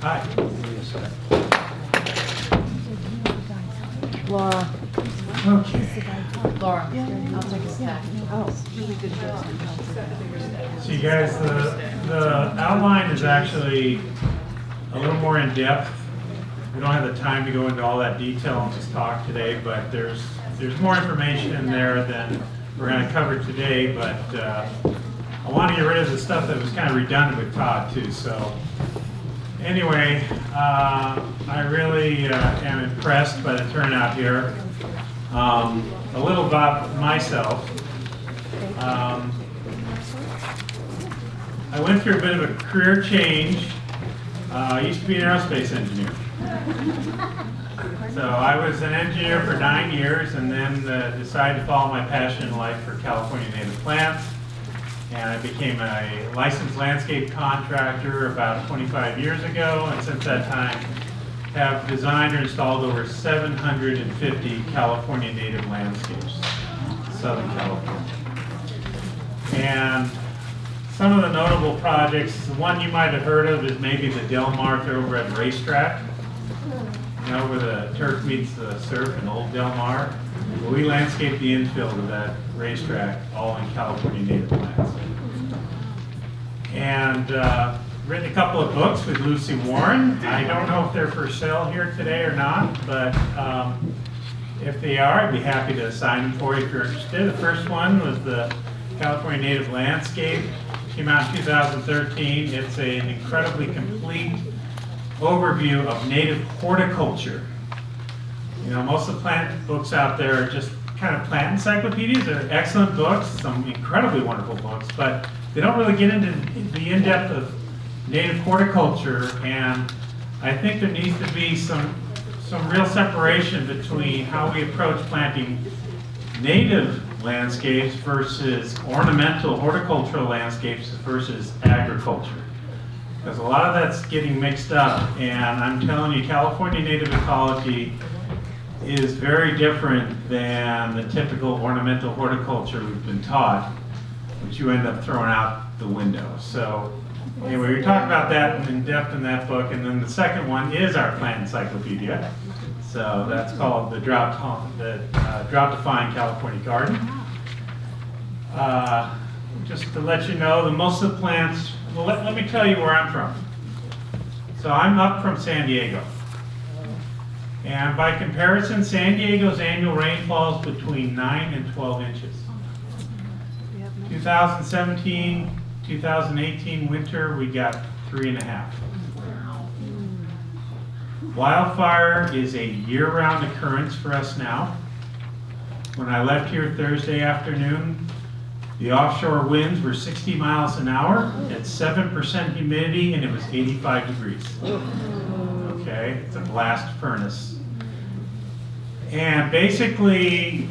Hi. Laura. Okay. Laura, I'll take a snack. So you guys, the outline is actually a little more in depth. We don't have the time to go into all that detail on this talk today, but there's more information in there than we're going to cover today. But I want to get rid of the stuff that was kind of redundant with Todd too. So anyway, I really am impressed by the turnout here. A little about myself. I went through a bit of a career change. I used to be an aerospace engineer. So I was an engineer for 9 years and then decided to follow my passion in life for California native plants. And I became a licensed landscape contractor about 25 years ago, and since that time have designed or installed over 750 California native landscapes, Southern California. And some of the notable projects, the one you might have heard of is maybe the Del Mar Thoroughbred Racetrack, you know, where the turf meets the surf in Old Del Mar. Well, we landscaped the infield of that racetrack, all in California native plants. And written a couple of books with Lucy Warren. I don't know if they're for sale here today or not, but if they are, I'd be happy to sign them for you if you're interested. The first one was the California Native Landscape. It came out in 2013. It's an incredibly complete overview of native horticulture. You know, most of the plant books out there are just kind of plant encyclopedias. They're excellent books, some incredibly wonderful books, but they don't really get into the in-depth of native horticulture, and I think there needs to be some real separation between how we approach planting native landscapes versus ornamental horticultural landscapes versus agriculture. Because a lot of that's getting mixed up, and I'm telling you, California native ecology is very different than the typical ornamental horticulture we've been taught, which you end up throwing out the window. So anyway, we talk about that in depth in that book, and then the second one is our plant encyclopedia. So that's called the Drought-Defying California Garden. Just to let you know, most of the plants, well, let me tell you where I'm from. So I'm up from San Diego. And by comparison, San Diego's annual rainfall is between 9 and 12 inches. 2017, 2018 winter, we got 3.5. Wildfire is a year-round occurrence for us now. When I left here Thursday afternoon, the offshore winds were 60 miles an hour at 7% humidity, and it was 85 degrees. Okay, it's a blast furnace. And basically,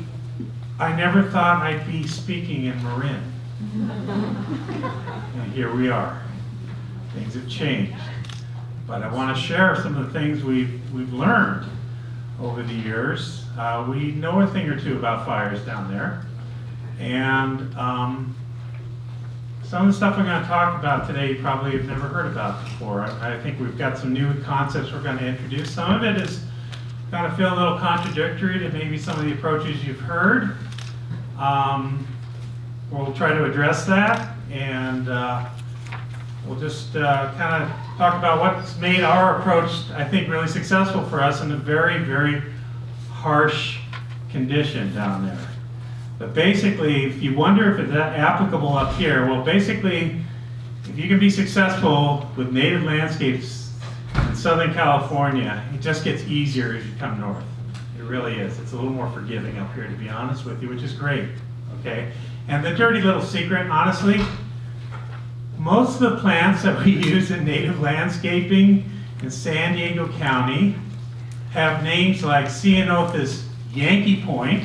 I never thought I'd be speaking in Marin. And here we are. Things have changed. But I want to share some of the things we've learned over the years. We know a thing or two about fires down there. And some of the stuff I'm going to talk about today you probably have never heard about before. I think we've got some new concepts we're going to introduce. Some of it is going to feel a little contradictory to maybe some of the approaches you've heard. We'll try to address that, and we'll just kind of talk about what's made our approach, I think, really successful for us in a very, very harsh condition down there. But basically, if you wonder if it's that applicable up here, well, basically, if you can be successful with native landscapes in Southern California, it just gets easier as you come north. It really is. It's a little more forgiving up here, to be honest with you, which is great, okay? And the dirty little secret, honestly, most of the plants that we use in native landscaping in San Diego County have names like Ceanothus Yankee Point,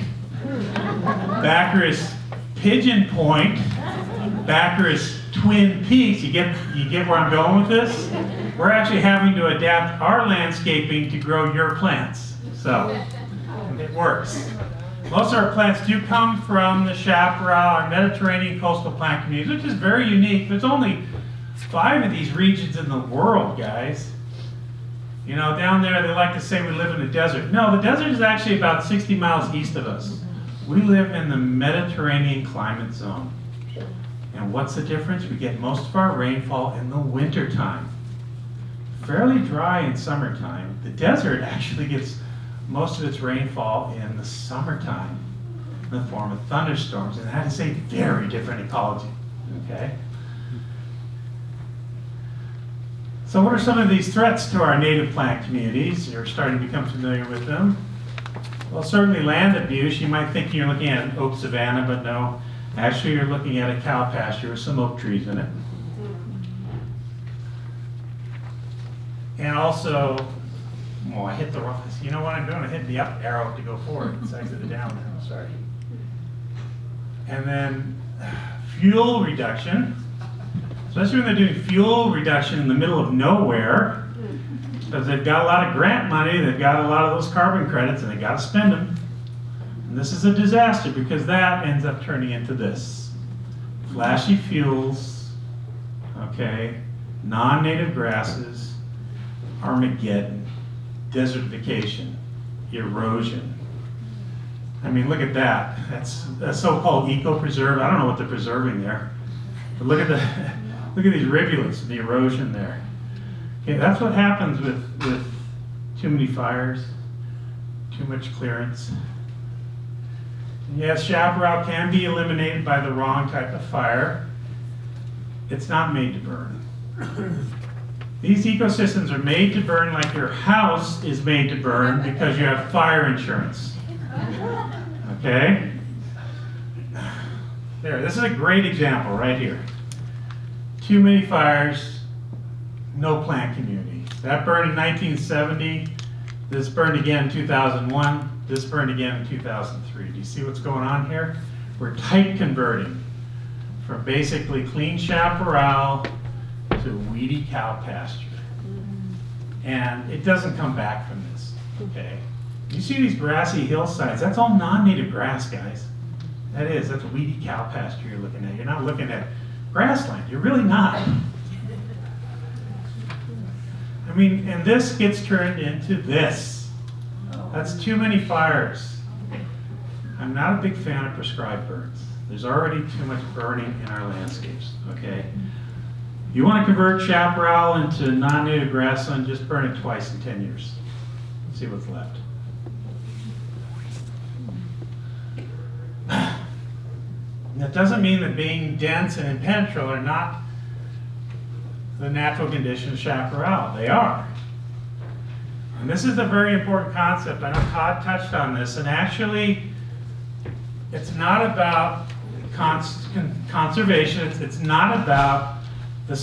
Baccharis Pigeon Point, Baccharis Twin Peaks. You get where I'm going with this? We're actually having to adapt our landscaping to grow your plants. So it works. Most of our plants do come from the chaparral or Mediterranean coastal plant communities, which is very unique. There's only 5 of these regions in the world, guys. You know, down there they like to say we live in the desert. No, the desert is actually about 60 miles east of us. We live in the Mediterranean climate zone. And what's the difference? We get most of our rainfall in the wintertime. Fairly dry in summertime. The desert actually gets most of its rainfall in the summertime in the form of thunderstorms. And that is a very different ecology, okay? So what are some of these threats to our native plant communities? You're starting to become familiar with them. Well, certainly land abuse. You might think you're looking at an oak savanna, but no. Actually, you're looking at a cow pasture with some oak trees in it. And also, oh, I hit the wrong, you know what I'm doing? I hit the up arrow to go forward. It's actually the down arrow, sorry. And then fuel reduction. Especially when they're doing fuel reduction in the middle of nowhere, because they've got a lot of grant money, they've got a lot of those carbon credits, and they got to spend them. And this is a disaster because that ends up turning into this. Flashy fuels, okay, non-native grasses, Armageddon, desertification, erosion. I mean, look at that. That's a so-called eco-preserve. I don't know what they're preserving there. But look at these rivulets and the erosion there. Okay, that's what happens with too many fires, too much clearance. And yes, chaparral can be eliminated by the wrong type of fire. It's not made to burn. These ecosystems are made to burn like your house is made to burn because you have fire insurance. Okay? There, this is a great example right here. Too many fires, no plant community. That burned in 1970. This burned again in 2001. This burned again in 2003. Do you see what's going on here? We're type converting from basically clean chaparral to weedy cow pasture. And it doesn't come back from this, okay? You see these grassy hillsides, that's all non-native grass, guys. That's weedy cow pasture you're looking at. You're not looking at grassland, you're really not. I mean, and this gets turned into this. That's too many fires. I'm not a big fan of prescribed burns. There's already too much burning in our landscapes, okay? You want to convert chaparral into non-native grassland, just burn it twice in 10 years. See what's left. That doesn't mean that being dense and impenetrable are not the natural conditions of chaparral. They are. And this is a very important concept. I know Todd touched on this, and actually, it's not about conservation. It's not about the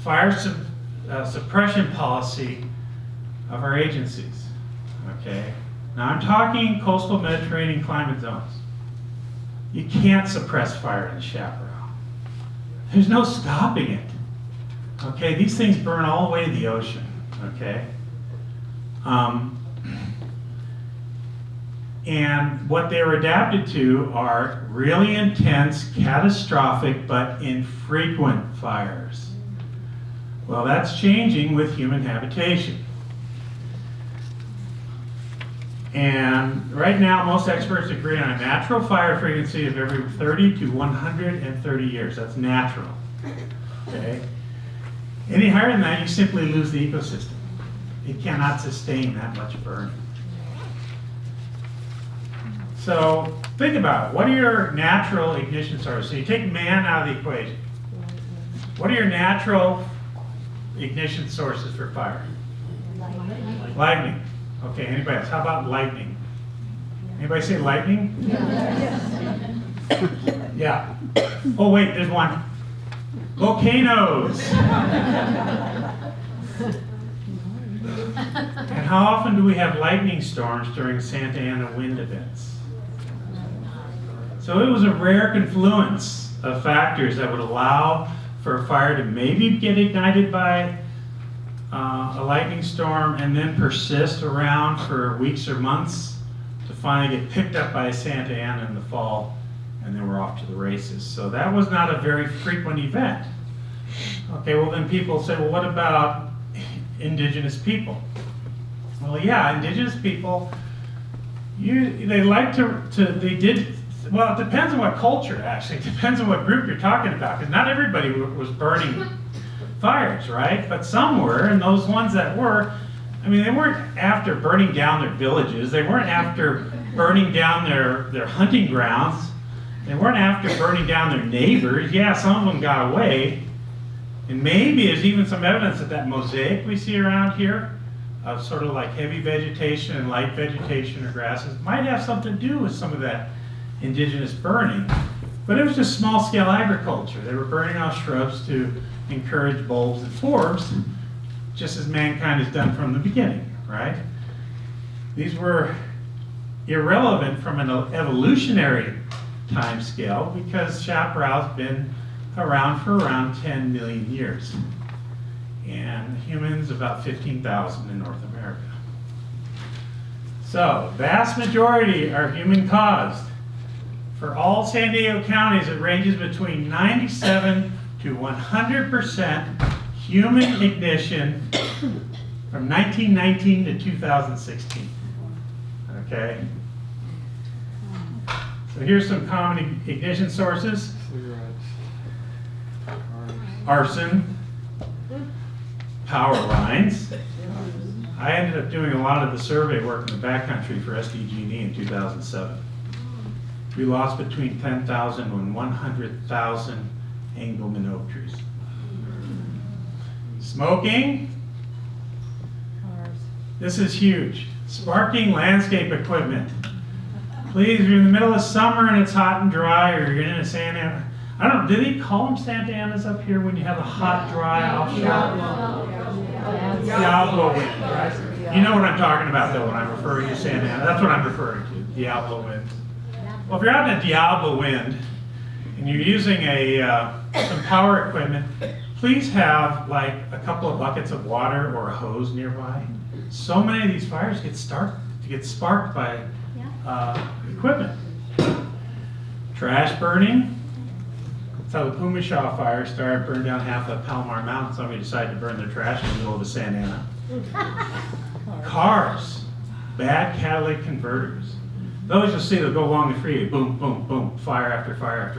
fire suppression policy of our agencies. Okay. Now I'm talking coastal Mediterranean climate zones. You can't suppress fire in chaparral. There's no stopping it. Okay, these things burn all the way to the ocean. Okay. And what they were adapted to are really intense, catastrophic, but infrequent fires. Well, that's changing with human habitation. And right now, most experts agree on a natural fire frequency of every 30 to 130 years. That's natural. Okay? Any higher than that, you simply lose the ecosystem. It cannot sustain that much burning. So think about it. What are your natural ignition sources? So you take man out of the equation. What are your natural ignition sources for fire? Lightning. Okay, anybody else? How about lightning? Anybody say lightning? Yeah. Oh wait, there's one. Volcanoes. And how often do we have lightning storms during Santa Ana wind events? So it was a rare confluence of factors that would allow for a fire to maybe get ignited by a lightning storm and then persist around for weeks or months to finally get picked up by Santa Ana in the fall, and then we're off to the races. So that was not a very frequent event. Okay, well then people say, well, what about indigenous people? Well, yeah, indigenous people, they like well, it depends on what culture, actually. It depends on what group you're talking about, because not everybody was burning fires, right? But some were, and those ones that were, I mean, they weren't after burning down their villages. They weren't after burning down their hunting grounds. They weren't after burning down their neighbors. Yeah, some of them got away. And maybe there's even some evidence that mosaic we see around here, of sort of like heavy vegetation and light vegetation or grasses, might have something to do with some of that indigenous burning. But it was just small scale agriculture. They were burning off shrubs to encourage bulbs and forbs, just as mankind has done from the beginning, right? These were irrelevant from an evolutionary time scale because chaparral's been around for around 10 million years. And humans about 15,000 in North America. So, vast majority are human caused. For all San Diego counties, it ranges between 97 to 100% human ignition from 1919 to 2016. Okay? So here's some common ignition sources. Arson, power lines. I ended up doing a lot of the survey work in the backcountry for SDG&E in 2007. We lost between 10,000 and 100,000 Engelmann oak trees. Smoking. This is huge. Sparking landscape equipment. Please, if you're in the middle of summer and it's hot and dry, or you're in a Santa Ana, I don't know, do they call them Santa Anas up here when you have a hot, dry offshore? Diablo wind, right? You know what I'm talking about though when I'm referring to Santa Ana. That's what I'm referring to, Diablo wind. Well, if you're out in a Diablo wind and you're using some power equipment, please have like a couple of buckets of water or a hose nearby. So many of these fires get sparked by equipment. Trash burning. That's how the Pumashaw fire started, burned down half of Palomar Mountain. Somebody decided to burn their trash in the middle of the Santa Ana. Cars, bad catalytic converters. Those you'll see, they'll go along the freeway, boom, boom, boom, fire after fire after